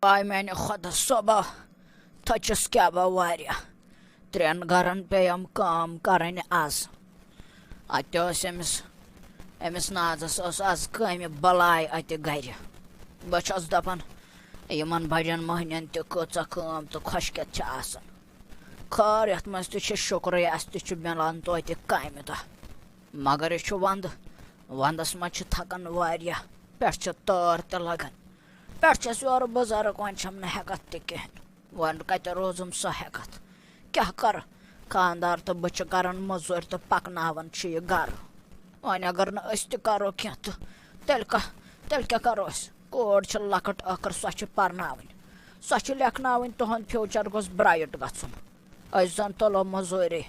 آے میانہِ خۄدا صٲبا تھٔچِس کیٛاہ بہٕ واریاہ 3 گَرَن پیٚیَم کٲم کَرٕنۍ آز اَتہِ ٲسۍ أمِس نازَس ٲس آز کامہِ بَلاے اَتہِ گَرِ بہٕ چھَس دَپان یِمَن بَڑٮ۪ن مٔہنِوٮ۪ن تہِ کۭژاہ کٲم تہٕ خۄشکٮ۪تھ چھِ آسان خٲر یَتھ منٛز تہِ چھِ شُکرٕے اَسہِ تہِ چھُ مِلان توتہِ کامہِ دۄہ مگر یہِ چھُ وَندَس منٛز چھِ تھَکان واریاہ پٮ۪ٹھٕ چھِ تٲر تہِ لَگان پٮ۪ٹھٕ چھَس یورٕ بُزَرٕگ وۄنۍ چھَم نہٕ ہٮ۪کَتھ تہِ کِہیٖنۍ وۄنۍ کَتہِ روزُم سۄ ہٮ۪کَتھ کیٛاہ کَرٕ خانٛدار تہٕ بہٕ چھِ کَران مٔزوٗرۍ تہٕ پَکناوان چھِ یہِ گَرٕ وۄنۍ اگر نہٕ أسۍ تہِ کَرو کینٛہہ تہٕ تیٚلہِ کیٛاہ کَرو أسۍ کوٗر چھِ لۄکٕٹ ٲخٕر سۄ چھِ پَرناوٕنۍ سۄ چھِ لیکھناوٕنۍ تُہُنٛد فیوٗچَر گوٚژھ برٛایٹ گژھُن أسۍ زَن تُلو مٔزوٗری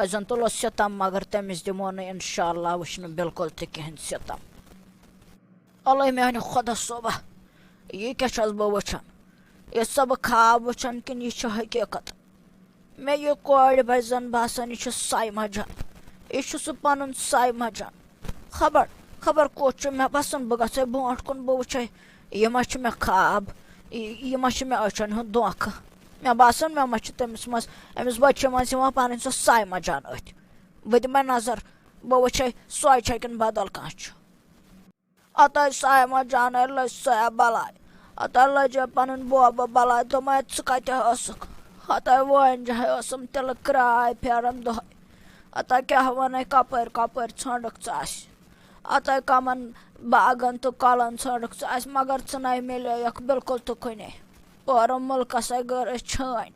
أسۍ زَن تُلو سِتَم مگر تٔمِس دِمو نہٕ اِنشاء اللہ وٕچھنہٕ بِلکُل تہِ کِہیٖنۍ سِتَم اَلے میٛانہِ خۄدا صٲبا یہِ کیٛاہ چھَس بہٕ وٕچھان یہِ سا بہٕ خاب وٕچھان کِنہٕ یہِ چھِ حقیٖقت مےٚ یہِ کورِ بَچہِ زَن باسان یہِ چھُ سایمہ جان یہِ چھُ سُہ پَنُن سایمہ جان خبر کوٚت چھُ مےٚ باسان بہٕ گژھے برونٛٹھ کُن بہٕ وٕچھے یہِ ما چھُ مےٚ خاب یہِ ما چھُ مےٚ أچھَن ہُنٛد دھوکہٕ مےٚ باسان مےٚ ما چھُ تٔمِس منٛز أمِس بٔچی منٛز یِوان پَنٕنۍ سۄ سایمہ جان أتھۍ بہٕ دِمے نظر بہٕ وٕچھے سۄے چھےٚ کِنہٕ بدل کانٛہہ چھُ اَتَے سایمہ جانے لٔج سۄ بَلاے اَتَے لٔج پَنٕنۍ بوبہٕ بَلاے دوٚپمَے ژٕ کَتہِ ٲسٕکھ اَتَے وٲنۍ ٲسٕم تِلہٕ کراے پھیران دۄہَے اَتَے کیٛاہ وَنَے کَپٲرۍ ژھٲنٛڈٕکھ ژٕ اَسہِ اَتَے کَمَن باغَن تہٕ کۄلَن ژھٲنٛڈٕکھ ژٕ اَسہِ مگر ژٕ نَے مِلییَکھ بِلکُل تہٕ کُنے پوٗرٕ مُلکَسَے گٔر أسۍ چھٲنۍ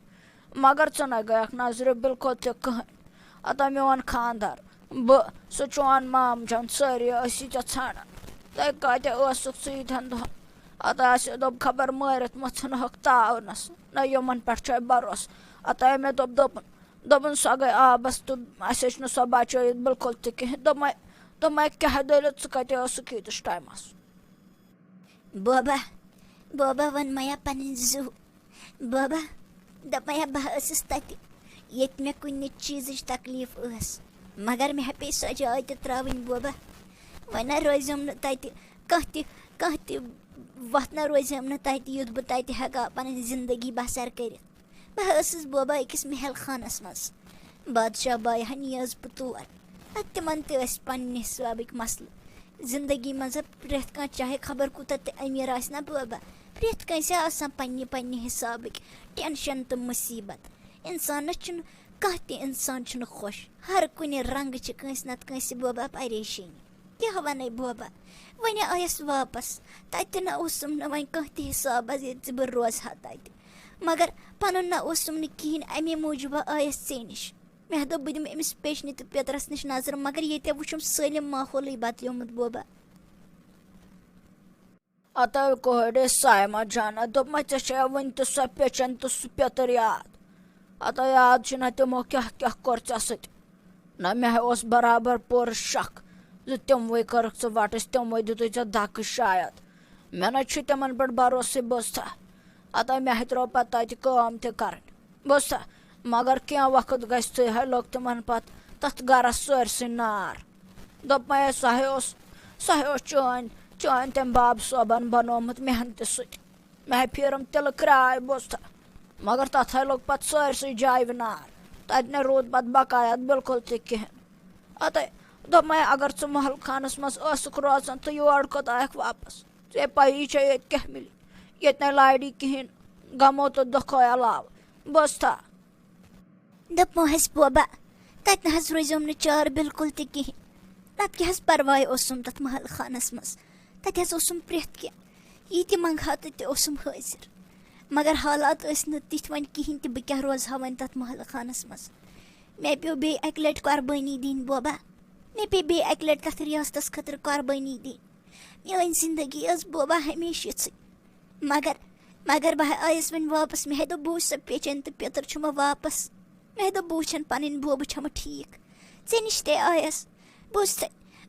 مگر ژٕ نَے گٔیَکھ نظرِ بِلکُل تہِ کٕہٕنۍ اَتَے میون خانٛدار بہٕ سُہ چون مام جان سٲری ٲسی ژےٚ ژھانٛڈان تُہۍ کَتہِ ٲسٕکھ ژٕ ییٖتہَن دۄہَن اَتَے آسہِ دوٚپ خبر مٲرِتھ مہ ژھٕنہوکھ تاونَس نہ یِمَن پٮ۪ٹھ چھُ بَروسہٕ اَتَے مےٚ دوٚپُن سۄ گٔے آبَس تہٕ اَسہِ ہیٚچ نہٕ سۄ بَچٲیِتھ بِلکُل تہِ کِہیٖنۍ دوٚپمَے کیٛاہ دٔلیٖل ژٕ کَتہِ ٲسٕکھ ییٖتِس ٹایمَس بوبا وَن مَیا پَنٕنۍ زُو بوبا دَپمَیا بہٕ ٲسٕس تَتہِ ییٚتہِ مےٚ کُنہِ چیٖزٕچ تکلیٖف ٲس مگر مےٚ پیٚیہِ سۄ جاے تہِ ترٛاوٕنۍ بوبا وۄنۍ نہ روزِم نہٕ تَتہِ کانٛہہ تہِ وَتھ نہ روزِم نہٕ تَتہِ یُتھ بہٕ تَتہِ ہٮ۪کہٕ پَنٕنۍ زندگی بَسر کٔرِتھ بہٕ ٲسٕس بوبا أکِس محل خانَس منٛز بادشاہ بایا نِیَس بہٕ تور اَدٕ تِمَن تہِ ٲسۍ پنٛنہِ حِسابٕکۍ مسلہٕ زندگی منٛز پرٛٮ۪تھ کانٛہہ چاہے خبر کوٗتاہ تہِ أمیٖر آسہِ نہ بوبا پرٛٮ۪تھ کٲنٛسہِ آسان پنٛنہِ حِسابٕکۍ ٹٮ۪نشَن تہٕ مُصیٖبت اِنسانَس چھُنہٕ کانٛہہ تہِ اِنسان چھُنہٕ خۄش ہر کُنہِ رنٛگہٕ چھِ کٲنٛسہِ نَتہٕ کٲنٛسہِ بوبا پریشٲنی کیٛاہ وَنَے بوبا وۄنۍ آیَس واپَس تَتہِ نہ اوسُم نہٕ وۄنۍ کانٛہہ تہِ حِساب حظ ییٚتہِ بہٕ روزٕ ہا تَتہِ مگر پَنُن نہ اوسُم نہٕ کِہیٖنۍ اَمے موٗجوٗبہ آیَس ژےٚ نِش مےٚ دوٚپ بہٕ دِمہٕ أمِس پیچنہِ تہٕ پیترَس نِش نظر مگر ییٚتہِ وٕچھُم سٲلِم ماحولٕے بدلیومُت بوبا اَتَے کورِ سایمہ جانا دوٚپمَے ژےٚ چھےٚ وٕنہِ تہِ سۄ پیچَن تہٕ سُہ پیتٕر یاد اَتَے یاد چھِ نہ تِمو کیٛاہ کوٚر ژےٚ سۭتۍ نہ مےٚ اوس برابر پوٗرٕ شک زِ تِموٕے کٔرٕکھ ژٕ وَٹٕس تِموٕے دِتُے ژےٚ دھکہٕ شاید مےٚ نہ چھُ تِمَن پٮ۪ٹھ بروسٕے بوٗزتھا اَتَے مےٚ ہیٚترو پَتہٕ تَتہِ کٲم تہِ کَرٕنۍ بوٗزتھا مگر کینٛہہ وقت گژھتھٕے لوٚگ تِمَن پَتہٕ تَتھ گَرَس سٲرسٕے نار دوٚپمَے سۄے اوس چٲنۍ تٔمۍ بابہٕ صٲبَن بنومُت محنتہِ سۭتۍ مےٚ پھیٖرٕم تِلہٕ کراے بوٗزتھا مگر تَتھَے لوٚگ پَتہٕ سٲرسٕے جایہِ نار تَتہِ نہٕ روٗد پَتہٕ بقایت بِلکُل تہِ کِہیٖنۍ اَتَے دوٚپمَے اگر ژٕ محل خانَس منٛز ٲسٕکھ روزان تہٕ یور کوٚت آیَکھ واپَس ژےٚ پَیی چھےٚ ییٚتہِ کیٛاہ مِلہِ ییٚتہِ نَے لارِ کِہیٖنۍ غمو تہٕ دُکھو علاوٕ بوٗزتھا دوٚپمو حظ بوبا تَتہِ نہ حظ روزیوم نہٕ چار بِلکُل تہِ کِہیٖنۍ نَتہٕ کیٛاہ حظ پَرواے اوسُم تَتھ محل خانَس منٛز تَتہِ حظ اوسُم پرٛٮ۪تھ کینٛہہ یہِ تہِ منٛگہا تہِ اوسُم حٲضِر مگر حالات ٲسۍ نہٕ تِتھۍ وۄنۍ کِہیٖنۍ تہِ بہٕ کیٛاہ روزٕ ہا وۄنۍ تَتھ محل خانَس منٛز مےٚ پیوٚو بیٚیہِ اَکہِ لَٹہِ قۄربٲنی دِنۍ بوبا مےٚ پیٚیہِ بیٚیہِ اَکہِ لَٹہِ تَتھ رِیاستَس خٲطرٕ قۄربٲنی دِنۍ میٛٲنۍ زندگی ٲس بوبا ہمیشہِ یِژھٕے مگر بہٕ آیَس وۄنۍ واپَس مےٚ دوٚپ بہٕ وٕچھِ سۄ پیچَن تہٕ پیتٕر چھُ مےٚ واپَس مےٚ دوٚپ بہٕ وٕچھَن پَنٕنۍ بوبہٕ چھَمہٕ ٹھیٖک ژےٚ نِش تہِ آیَس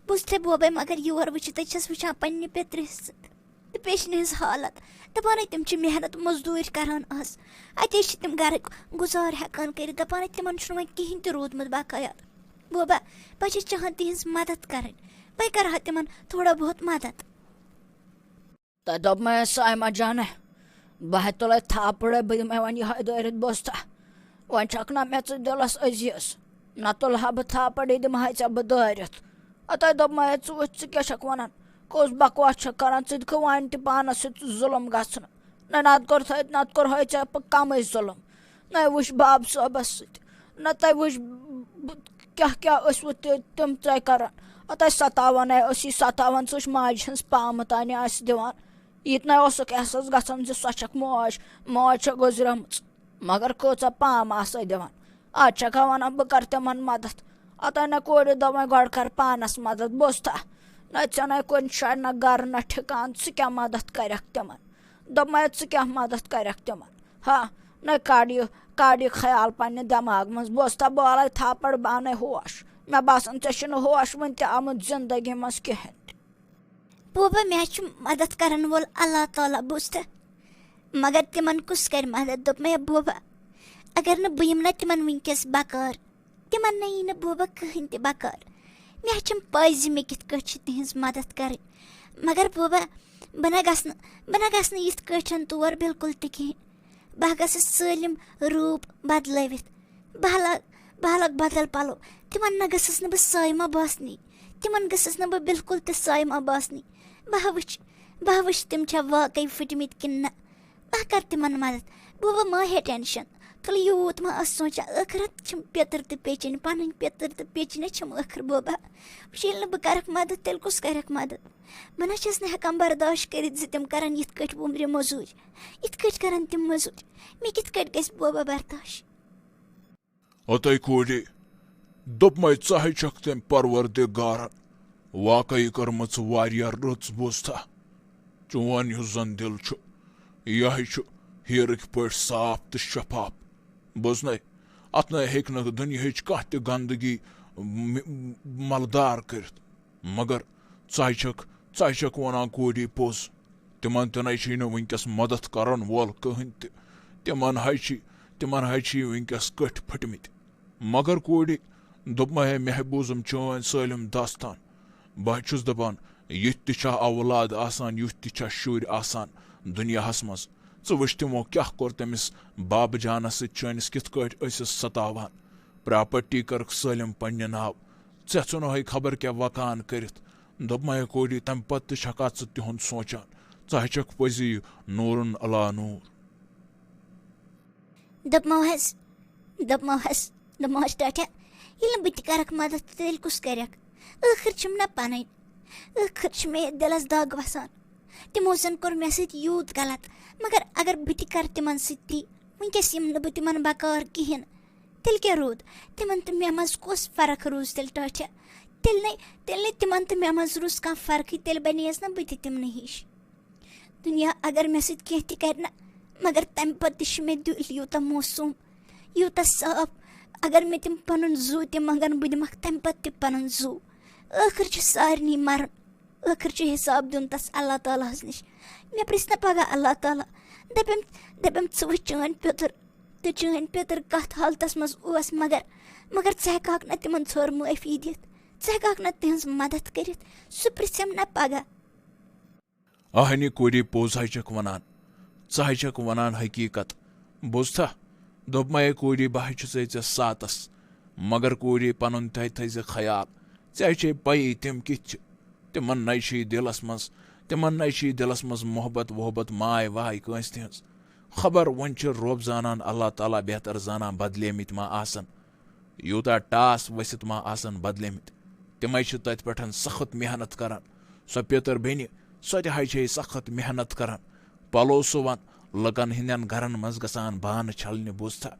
بوٗزتھے بوباے مگر یور وٕچھِتھ تَتہِ چھَس وٕچھان پنٛنہِ پیترِ سۭتۍ تہٕ پیچنہِ ہِنٛز حالت دَپانَے تِم چھِ محنت مٔزوٗرۍ کَران آز اَتے چھِ تِم گَرٕکۍ گُزار ہٮ۪کان کٔرِتھ دَپانَے تِمَن چھُنہٕ وۄنۍ کِہیٖنۍ تہِ روٗدمُت بقایات بوبا بہٕ چھَس چاہان تِہِنٛز مدد کَرٕنۍ بہٕ کَرٕ ہا تِمَن تھوڑا بہت مدد تۄہہِ دوٚپمَے سایمہ جانہ بہٕ تُلے تھاپڑے بہٕ دِمے وۄنۍ یِہوٚے دٲرِتھ بوزتھا وۄنۍ چھکھ نا مےٚ ژٕ دِلس عزیٖز نہ تُلہٕ ہا بہٕ تھاپڑ یہِ دِمہٕ ہاے ژےٚ بہٕ دٲرِتھ تۄہہِ دوٚپمَے ژٕ وٕچھ ژٕ کیٛاہ چھکھ وَنان کۄس بکواس چھکھ کران ژٕ دِکھٕ وۄنۍ تہِ پانس سۭتۍ ظُلم گژھنہٕ نہ نتہٕ کوٚرہے ژےٚ کمٕے ظُلم نہ وٕچھ باب صٲبس سۭتۍ نہ تۄہہِ وٕچھ کیٛاہ کیٛاہ ٲسوٕ تِم ژےٚ کران تۄہہِ ستاوان ٲسی ستاوان ژٕ وٕچھ ماجہِ ہٕنٛز پامہٕ تانۍ آسہِ دِوان ییٚتہِ اوسُکھ احساس گژھان زِ سۄ چھکھ موج چھےٚ گُزریمٕژ مگر کۭژاہ پام آسے دِوان آز چھکھا وَنان بہٕ کَرٕ تِمن مدد نہ کورِ دوٚپ وۄنۍ گۄڈٕ کر پانس مدد بوزتھا نہ ژےٚ نَے کُنہِ جایہِ نہ گرٕ نہ ٹھِکان ژٕ کیٛاہ مدد کَرکھ تِمن دوٚپمَے ژٕ کیٛاہ مدد کَرکھ تِمن ہا نَے کڑ یہِ خیال پننہِ دٮ۪ماغ منٛز بوزتھا بہٕ والے تھاپڑ بہٕ اَنَے ہوش مےٚ باسان ژےٚ چھُنہٕ ہوش وٕنہِ تہِ آمُت زندگی منٛز کِہینۍ تہِ بوبا مےٚ چھُ مدد کرن وول اللہ تعالیٰ بوزتھا مگر تِمن کُس کرِ مدد دوٚپ مےٚ بوبا اگر نہٕ بہٕ یِمہٕ نا تِمن وٕنکیٚس بکار تِمن نہ یی نہٕ بوبا کٕہٕنۍ تہِ بکار مےٚ چھُم پاے زِ مےٚ کِتھ کٲٹھۍ چھِ تِہنٛز مدد کرٕنۍ مگر بوبا بہٕ نہ گژھنہٕ یِتھ کٲٹھۍ تور بالکل تہِ کِہینۍ بہٕ گژھٕ سٲلِم روٗپ بدلٲوِتھ بہٕ لاگہٕ بدل پلو تِمن نہ گٔژھٕس نہٕ بہٕ سایما باسنی تِمن گٔژھٕس نہٕ بہٕ بالکل تہِ سایما باسنی بہٕ وٕچھ تِم چھا واقعی پھٕٹمٕتۍ کِنہٕ نہ بہٕ کرٕ تِمن مدد بوبا ما ہے ٹینشن تُل یوٗت ما ٲس سونٛچان ٲخرت چھِم پیٚتٕر تہٕ پیٚچِنۍ پنٕنۍ پیٚتٕر تہٕ پیٚچِنۍ چھِم ٲخر بوبا وٕچھ ییٚلہِ نہٕ بہٕ کرکھ مدد تیٚلہِ کُس کرکھ مدد بہٕ نہ چھَس نہٕ ہٮ۪کان برداشت کٔرِتھ زِ تِم کرن یِتھ کٲٹھۍ وُمرِ موٚزوٗرۍ یِتھ کٲٹھۍ کرن تِم موٚزوٗرۍ مےٚ کِتھ کٲٹھۍ گژھِ بوبا برداشت اوٚتَے کورِ دوٚپمَے ژٕ ہے چھکھ تٔمۍ پروردِگارن واقعی کٔرمٕژ واریاہ رٕژ بوزتھا چون یُس زن دِل چھُ یہِ چھُ ہیٖرٕکۍ پٲٹھۍ صاف تہٕ شفاف بوزنَے اتھ نَے ہیٚکہِ نہٕ دُنیہٕچ کانٛہہ تہِ گنٛدگی ملدار کٔرِتھ مگر ژٕ چھکھ وَنان کورِ پوٚز تِمن تہِ نَے چھُے نہٕ وٕنکیٚس مدد کرن وول کٕہٕنۍ تہِ تِمن ہے چھِ وٕنکیٚس کٔٹھۍ پھٕٹمٕتۍ مگر کورِ دوٚپمَے مےٚ ہے بوٗزُم چٲنۍ سٲلِم داستان بہٕ چھُس دپان یُتھ تہِ چھا اولاد آسان یُتھ تہِ چھا شُرۍ آسان دُنیاہس منٛز ژٕ وٕچھ تِمو کیٛاہ کوٚر تٔمِس بابہٕ جانس سۭتۍ چٲنِس کِتھ کٲٹھۍ ٲسِس ستاوان پراپرٹی کٔرٕکھ سٲلِم پننہِ ناو ژےٚ ژھُنہوے خبر کیٛاہ وکان کٔرِتھ دوٚپمَے کورِ تمہِ پتہٕ تہِ چھکھا ژٕ تِہُنٛد سونٛچان ژٕ ہے چھکھ پٔزی نوٗرن علا نوٗر دوٚپمَس ٹاٹھا ییٚلہِ نہٕ بہٕ تہِ کرکھ مدد تیٚلہِ کُس کرکھ ٲخر چھِم نا پنٕنۍ ٲخر چھِ مےٚ دِلس دگ وسان تِمو زن کوٚر مےٚ سۭتۍ یوٗت غلط مگر اگر بہٕ تہِ کرٕ تِمن سۭتۍ تی وٕنکیٚس یِمہٕ نہٕ بہٕ تِمن بکار کِہینۍ تیٚلہِ کیٛاہ روٗد تِمن تہٕ مےٚ منٛز کۄس فرق روٗز تیٚلہِ ٹاٹھا تیٚلہِ نَے تِمن تہٕ مےٚ منٛز روٗز کانٛہہ فرقٕے تیٚلہِ بنییَس نا بہٕ تہِ تِمنٕے ہِش دُنیا اگر مےٚ سۭتۍ کینٛہہ تہِ کرِ نا مگر تمہِ پتہٕ تہِ چھُ مےٚ دِل یوٗتاہ موسوٗم یوٗتاہ صاف اگر مےٚ تِم پنُن زوٗ تہِ منگن بہٕ دِمکھ تمہِ پتہٕ تہِ پنُن زوٗ ٲخر چھُ سارنٕے مرُن ٲخر چھُ حساب دیُن تس اللہ تعالیٰ ہس نِش مےٚ پرژھ نا پگاہ اللہ تعالیٰ دپیم ژٕ وٕچھ چٲنۍ پیٚتٕر تہٕ چٲنۍ پیٚتٕر کتھ حالتس منٛز اوس مگر ژٕ ہٮ۪کہٕ نا تِمن ژھوٚر معٲفی دِتھ ژٕ ہٮ۪کہٕ نا تِہنٛز مدد کٔرِتھ سُہ پرژھیم نا پگاہ اہنہِ کورِ پوٚز ہے چھکھ وَنان ژٕ ہے چھکھ وَنان حقیٖقت بوزتھا دوٚپمَے کورِ بہٕ ہے چھُسے ژےٚ ساتس مگر کورِ پنُن تہِ تھٲیزِ خیال ژےٚ ہے چھے پَیی تِم کِتھ چھِ تِمن نَے چھُے دِلس منٛز محبت ماے واے کٲنٛسہِ تِہنٛز خبر وۄنۍ چھُ رۄب زانان اللہ تعالیٰ بہتر زانان بدلیمٕتۍ ما آسن یوٗتاہ ٹاس ؤسِتھ ما آسن بدلیمٕتۍ تِمے چھِ تتہِ پٮ۪ٹھ سخت محنت کران سۄ پیٚتٕر بیٚنہِ سۄ تہِ ہے چھے سخت محنت کران پلو سُوان لُکن ہٕنٛدٮ۪ن گرن منٛز گژھان بانہٕ چھلنہِ بوزتھا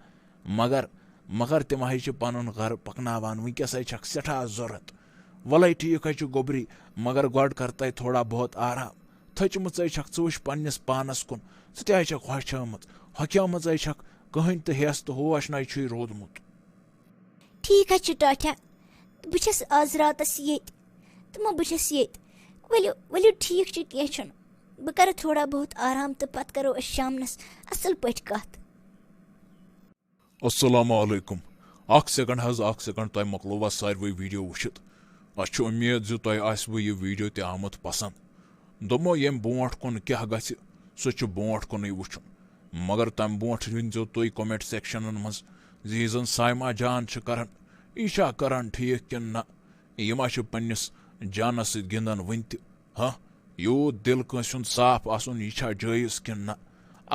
مگر تِم ہے چھِ پنُن گرٕ پکناوان وٕنکیٚس ہے چھکھ سٮ۪ٹھاہ ضوٚرتھ وَلے ٹھیٖک ہے چھُ گوٚبری مگر گۄڈٕ کر تَے تھوڑا بہت آرام تھٔچمٕژے چھکھ ژٕ وٕچھ پننِس پانس کُن ژٕ تہِ ہے چھکھ ہۄکھیمٕژے چھکھ کٕہٕنۍ تہِ ہٮ۪س تہٕ ہوش نَے چھُے روٗدمُت ٹھیٖک حظ چھُ ٹاٹھا بہٕ چھَس آز راتس ییٚتہِ بہٕ چھَس ییٚتہِ ؤلِو ٹھیٖک چھُ کینٛہہ چھُنہٕ بہٕ کرٕ تھوڑا بہت آرام تہٕ پتہٕ کرو أسۍ شامنس اصل پٲٹھۍ کتھ السلام علیکم اکھ سیکنڈ تۄہہِ مۄکلووا ساروٕے ویڈیو وٕچھِتھ اَسہِ چھُ اُمید زِ تۄہہِ آسوٕ یہِ ویڈیو تہِ آمُت پسنٛد دوٚپمو ییٚمہِ برونٛٹھ کُن کیٛاہ گژھِ سُہ چھُ برونٛٹھ کُنٕے وٕچھُن مگر تم برونٛٹھ ؤنزیو تُہۍ کومنٹ سیکشنن منٛز زِ یہِ زن سایما جان چھِ کران یہِ چھا کران ٹھیٖک کِنہٕ نہ یہِ ما چھِ پننِس جانس سۭتۍ گِنٛدان وٕنہِ تہِ ہاں یوٗت دِل کٲنٛسہِ ہُنٛد صاف آسُن یہِ چھا جٲیز کِنہٕ نہ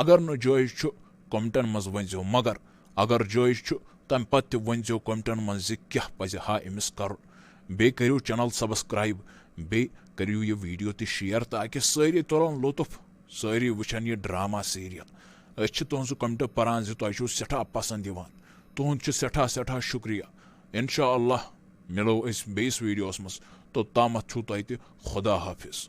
اگر نہٕ جٲیز چھُ کومنٹن منٛز ؤنزیو مگر اگر جٲیز چھُ تمہِ پتہٕ تہِ ؤنزیو کومنٹن منٛز زِ کیٛاہ پزِ ہا أمِس کرُن بیٚیہِ کٔرِو چینل سبسکرایب بیٚیہِ کٔرِو یہِ ویٖڈیو تہِ شیر تاکہِ سٲری تُلن لطف سٲری وٕچھن یہِ ڈراما سیریل أسۍ چھِ تُہنٛزٕ کومنٹ پران زِ تۄہہِ چھُو سٮ۪ٹھاہ پسنٛد یِوان تُہُنٛد چھُ سٮ۪ٹھاہ سٮ۪ٹھاہ شُکریہ انشاء اللہ مِلو أسۍ بیٚیِس ویٖڈیوس منٛز توٚتامتھ چھُو تۄہہِ تہِ خدا حافظ